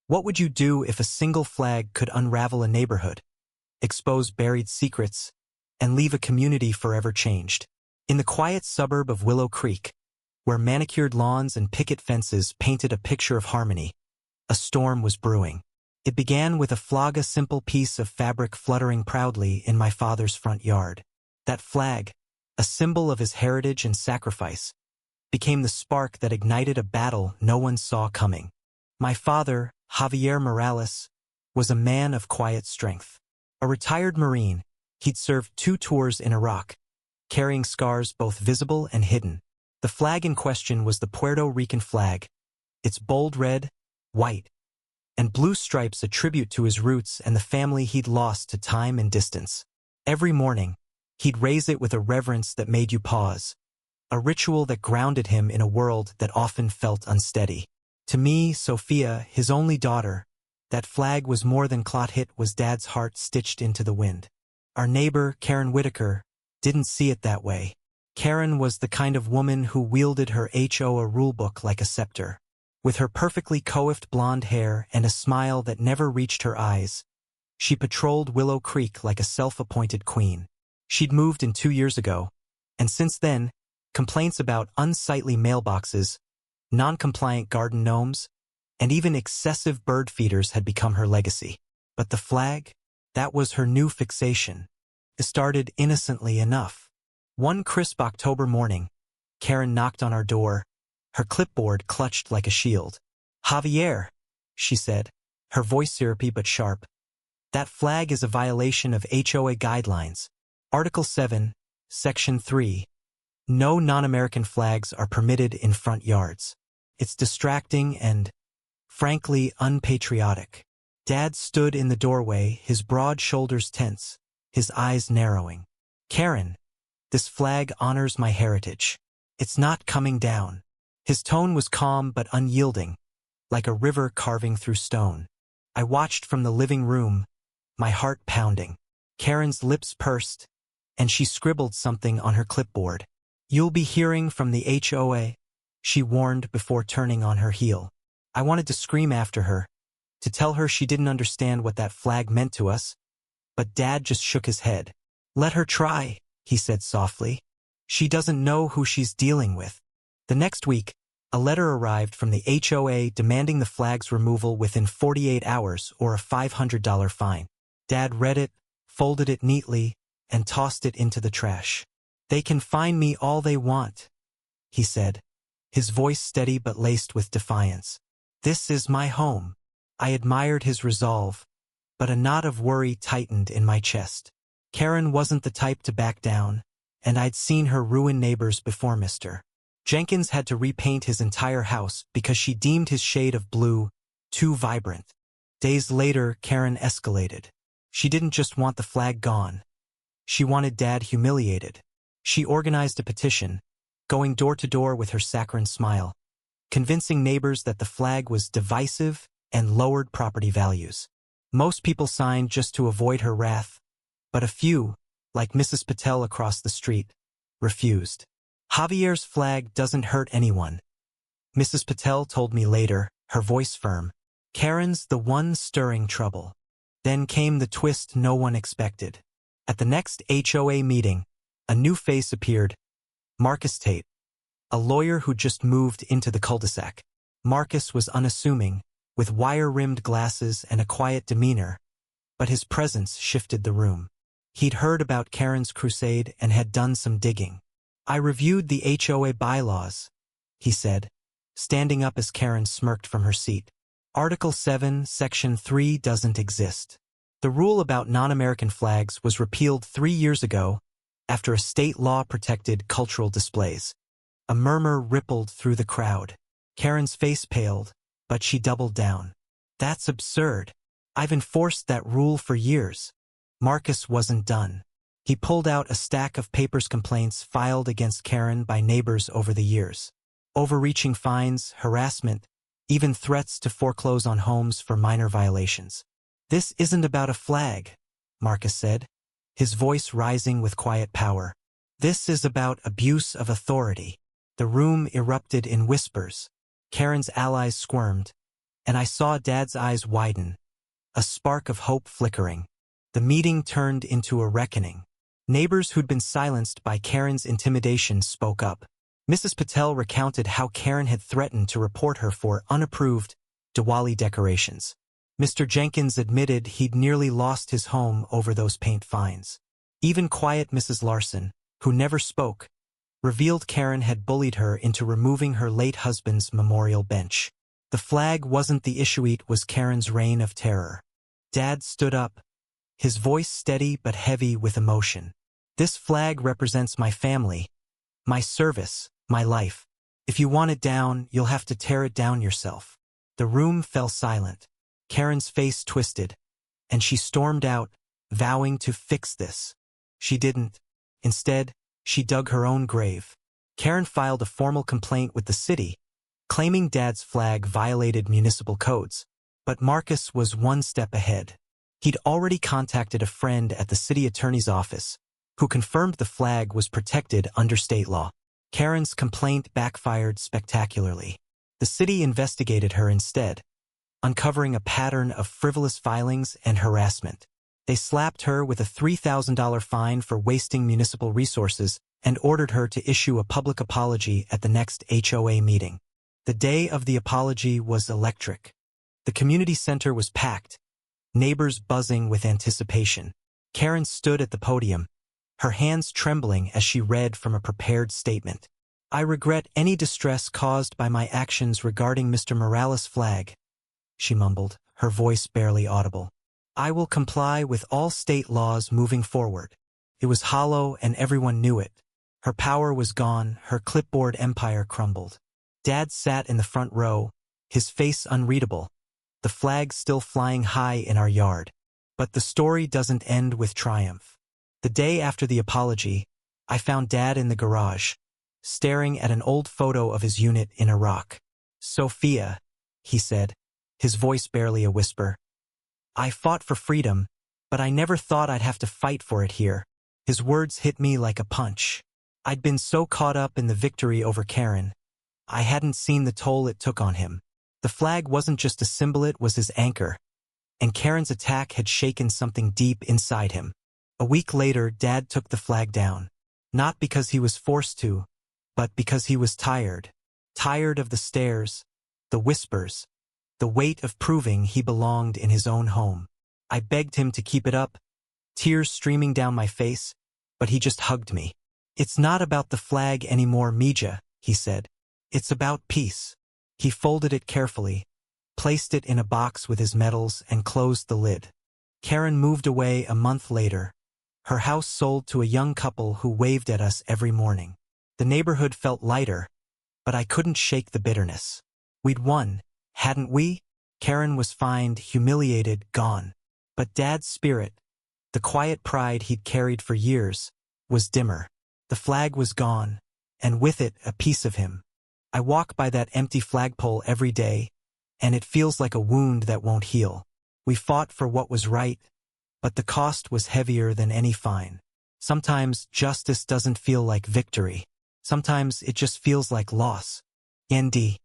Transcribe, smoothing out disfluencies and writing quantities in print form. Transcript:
What would you do if a single flag could unravel a neighborhood, expose buried secrets, and leave a community forever changed? In the quiet suburb of Willow Creek, where manicured lawns and picket fences painted a picture of harmony, a storm was brewing. It began with a simple piece of fabric fluttering proudly in my father's front yard. That flag, a symbol of his heritage and sacrifice, became the spark that ignited a battle no one saw coming. My father, Javier Morales, was a man of quiet strength. A retired Marine, he'd served 2 tours in Iraq, carrying scars both visible and hidden. The flag in question was the Puerto Rican flag, its bold red, white, and blue stripes a tribute to his roots and the family he'd lost to time and distance. Every morning, he'd raise it with a reverence that made you pause, a ritual that grounded him in a world that often felt unsteady. To me, Sophia, his only daughter, that flag was more than clot hit was Dad's heart stitched into the wind. Our neighbor, Karen Whitaker, didn't see it that way. Karen was the kind of woman who wielded her HOA rulebook like a scepter. With her perfectly coiffed blonde hair and a smile that never reached her eyes, she patrolled Willow Creek like a self-appointed queen. She'd moved in 2 years ago, and since then, complaints about unsightly mailboxes, non-compliant garden gnomes, and even excessive bird feeders had become her legacy. But the flag? That was her new fixation. It started innocently enough. One crisp October morning, Karen knocked on our door, her clipboard clutched like a shield. "Javier," she said, her voice syrupy but sharp, "that flag is a violation of HOA guidelines. Article 7, Section 3. No non-American flags are permitted in front yards. It's distracting and, frankly, unpatriotic." Dad stood in the doorway, his broad shoulders tense, his eyes narrowing. "Karen, this flag honors my heritage. It's not coming down." His tone was calm but unyielding, like a river carving through stone. I watched from the living room, my heart pounding. Karen's lips pursed, and she scribbled something on her clipboard. "You'll be hearing from the HOA," she warned before turning on her heel. I wanted to scream after her, to tell her she didn't understand what that flag meant to us, but Dad just shook his head. "Let her try," he said softly. "She doesn't know who she's dealing with." The next week, a letter arrived from the HOA demanding the flag's removal within 48 hours or a $500 fine. Dad read it, folded it neatly, and tossed it into the trash. "They can fine me all they want," he said, his voice steady but laced with defiance. "This is my home." I admired his resolve, but a knot of worry tightened in my chest. Karen wasn't the type to back down, and I'd seen her ruin neighbors before Mr. Jenkins had to repaint his entire house because she deemed his shade of blue too vibrant. Days later, Karen escalated. She didn't just want the flag gone. She wanted Dad humiliated. She organized a petition, going door to door with her saccharine smile, convincing neighbors that the flag was divisive and lowered property values. Most people signed just to avoid her wrath, but a few, like Mrs. Patel across the street, refused. "Javier's flag doesn't hurt anyone," Mrs. Patel told me later, her voice firm. "Karen's the one stirring trouble." Then came the twist no one expected. At the next HOA meeting, a new face appeared, Marcus Tate, a lawyer who just moved into the cul-de-sac. Marcus was unassuming, with wire-rimmed glasses and a quiet demeanor, but his presence shifted the room. He'd heard about Karen's crusade and had done some digging. "I reviewed the HOA bylaws," he said, standing up as Karen smirked from her seat. "Article 7, Section 3 doesn't exist. The rule about non-American flags was repealed 3 years ago after a state law protected cultural displays." A murmur rippled through the crowd. Karen's face paled, but she doubled down. "That's absurd. I've enforced that rule for years." Marcus wasn't done. He pulled out a stack of papers complaints filed against Karen by neighbors over the years. Overreaching fines, harassment, even threats to foreclose on homes for minor violations. "This isn't about a flag," Marcus said, his voice rising with quiet power. "This is about abuse of authority." The room erupted in whispers. Karen's allies squirmed, and I saw Dad's eyes widen, a spark of hope flickering. The meeting turned into a reckoning. Neighbors who'd been silenced by Karen's intimidation spoke up. Mrs. Patel recounted how Karen had threatened to report her for unapproved Diwali decorations. Mr. Jenkins admitted he'd nearly lost his home over those paint fines. Even quiet Mrs. Larson, who never spoke, revealed Karen had bullied her into removing her late husband's memorial bench. The flag wasn't the issue, it was Karen's reign of terror. Dad stood up, his voice steady but heavy with emotion. This flag represents my family, my service, my life. If you want it down, you'll have to tear it down yourself. The room fell silent. Karen's face twisted, and she stormed out, vowing to fix this. She didn't. Instead, she dug her own grave. Karen filed a formal complaint with the city, claiming Dad's flag violated municipal codes. But Marcus was one step ahead. He'd already contacted a friend at the city attorney's office, who confirmed the flag was protected under state law. Karen's complaint backfired spectacularly. The city investigated her instead, uncovering a pattern of frivolous filings and harassment. They slapped her with a $3,000 fine for wasting municipal resources and ordered her to issue a public apology at the next HOA meeting. The day of the apology was electric. The community center was packed, neighbors buzzing with anticipation. Karen stood at the podium, her hands trembling as she read from a prepared statement. "I regret any distress caused by my actions regarding Mr. Morales' flag," she mumbled, her voice barely audible. "I will comply with all state laws moving forward." It was hollow and everyone knew it. Her power was gone, her clipboard empire crumbled. Dad sat in the front row, his face unreadable, the flag still flying high in our yard. But the story doesn't end with triumph. The day after the apology, I found Dad in the garage, staring at an old photo of his unit in Iraq. "Sophia," he said, his voice barely a whisper. "I fought for freedom, but I never thought I'd have to fight for it here." His words hit me like a punch. I'd been so caught up in the victory over Karen, I hadn't seen the toll it took on him. The flag wasn't just a symbol, it was his anchor, and Karen's attack had shaken something deep inside him. A week later, Dad took the flag down. Not because he was forced to, but because he was tired. Tired of the stares, the whispers, the weight of proving he belonged in his own home. I begged him to keep it up, tears streaming down my face, but he just hugged me. "It's not about the flag anymore, Mija," he said. "It's about peace." He folded it carefully, placed it in a box with his medals, and closed the lid. Karen moved away a month later. Her house sold to a young couple who waved at us every morning. The neighborhood felt lighter, but I couldn't shake the bitterness. We'd won, hadn't we? Karen was fined, humiliated, gone. But Dad's spirit, the quiet pride he'd carried for years, was dimmer. The flag was gone, and with it a piece of him. I walk by that empty flagpole every day, and it feels like a wound that won't heal. We fought for what was right, but the cost was heavier than any fine. Sometimes justice doesn't feel like victory. Sometimes it just feels like loss. ND.